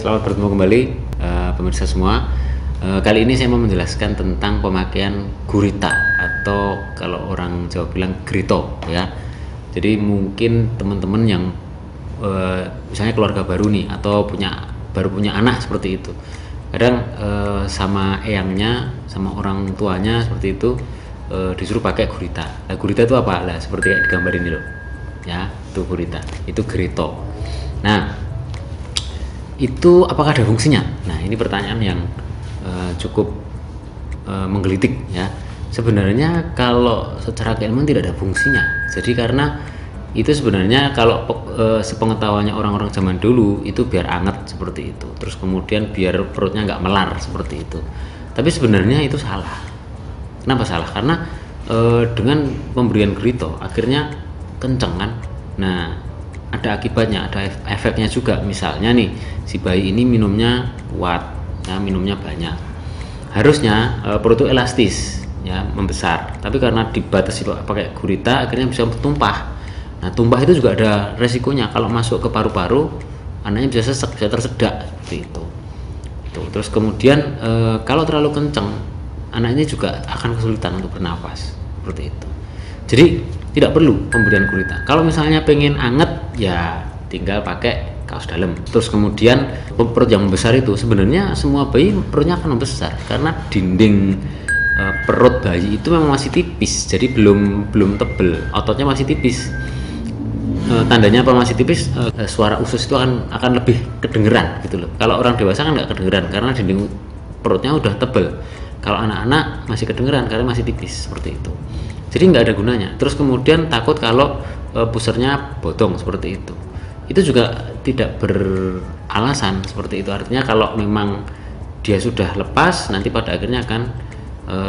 Selamat bertemu kembali pemirsa semua. Kali ini saya mau menjelaskan tentang pemakaian gurita atau kalau orang Jawa bilang grito ya. Jadi mungkin teman-teman yang misalnya keluarga baru nih atau baru punya anak seperti itu. Kadang sama eyangnya, sama orang tuanya seperti itu disuruh pakai gurita. Nah, gurita itu apa? Lah seperti kayak di gambar ini loh. Ya, itu gurita. Itu grito. Nah, itu apakah ada fungsinya? Nah, ini pertanyaan yang cukup menggelitik ya. Sebenarnya kalau secara keilmuan tidak ada fungsinya. Jadi karena itu sebenarnya kalau sepengetahuannya orang-orang zaman dulu itu biar anget seperti itu. Terus kemudian biar perutnya nggak melar seperti itu. Tapi sebenarnya itu salah. Kenapa salah? Karena dengan pemberian grito akhirnya kenceng kan. Nah, ada akibatnya, ada efeknya juga. Misalnya nih, si bayi ini minumnya kuat, ya, minumnya banyak. Harusnya perut itu elastis, ya, membesar. Tapi karena dibatasi pakai gurita, akhirnya bisa tumpah. Nah, tumpah itu juga ada resikonya. Kalau masuk ke paru-paru, anaknya bisa sesek, bisa tersedak seperti itu. Tuh. Terus kemudian kalau terlalu kencang, anak ini juga akan kesulitan untuk bernafas seperti itu. Jadi tidak perlu pemberian gurita. Kalau misalnya pengen anget, ya tinggal pakai kaos dalam. Terus kemudian perut yang membesar itu sebenarnya semua bayi perutnya akan membesar karena dinding perut bayi itu memang masih tipis, jadi belum tebel, ototnya masih tipis. Tandanya apa masih tipis? Suara usus itu akan lebih kedengeran gitu loh. Kalau orang dewasa kan nggak kedengeran karena dinding perutnya udah tebel. Kalau anak-anak masih kedengeran karena masih tipis seperti itu. Jadi nggak ada gunanya. Terus kemudian takut kalau pusernya bodong seperti itu. Itu juga tidak beralasan seperti itu. Artinya kalau memang dia sudah lepas, nanti pada akhirnya akan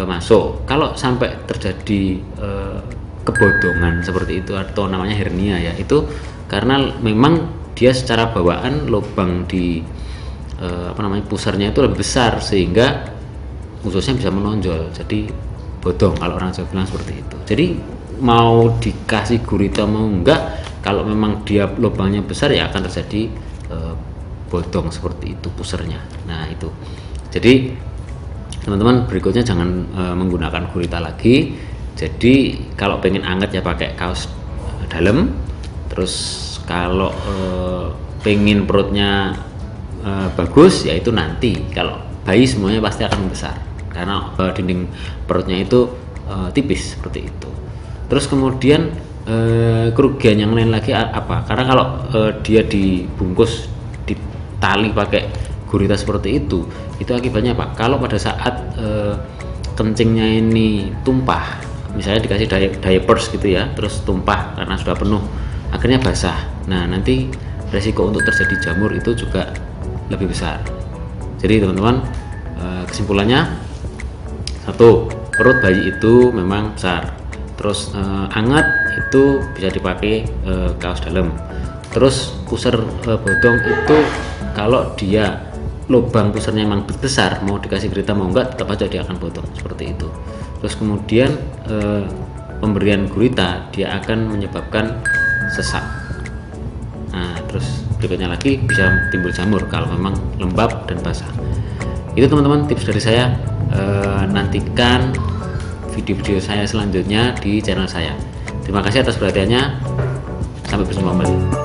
masuk. Kalau sampai terjadi kebodongan seperti itu atau namanya hernia ya, itu karena memang dia secara bawaan lubang di pusernya itu lebih besar sehingga ususnya bisa menonjol. Jadi bodong kalau orang Jawa bilang seperti itu. Jadi mau dikasih gurita mau enggak, kalau memang dia lubangnya besar ya akan terjadi bodong seperti itu pusernya. Nah itu. Jadi teman-teman berikutnya jangan menggunakan gurita lagi. Jadi kalau pengen anget ya pakai kaos dalam. Terus kalau pengen perutnya bagus ya itu nanti. Kalau bayi semuanya pasti akan membesar karena dinding perutnya itu tipis seperti itu. Terus kemudian kerugian yang lain lagi apa? Karena kalau dia dibungkus ditali pakai gurita seperti itu akibatnya apa? Kalau pada saat kencingnya ini tumpah, misalnya dikasih diapers gitu ya, terus tumpah karena sudah penuh, akhirnya basah. Nah nanti resiko untuk terjadi jamur itu juga lebih besar. Jadi teman-teman, kesimpulannya, satu, perut bayi itu memang besar. Terus anget itu bisa dipakai kaos dalam. Terus puser bodong itu kalau dia lubang pusernya memang besar, mau dikasih gurita mau enggak, tetap aja dia akan bodong seperti itu. Terus kemudian pemberian gurita dia akan menyebabkan sesak. Nah terus berikutnya lagi bisa timbul jamur kalau memang lembab dan basah. Itu teman-teman tips dari saya. Nantikan video-video saya selanjutnya di channel saya. Terima kasih atas perhatiannya. Sampai berjumpa kembali.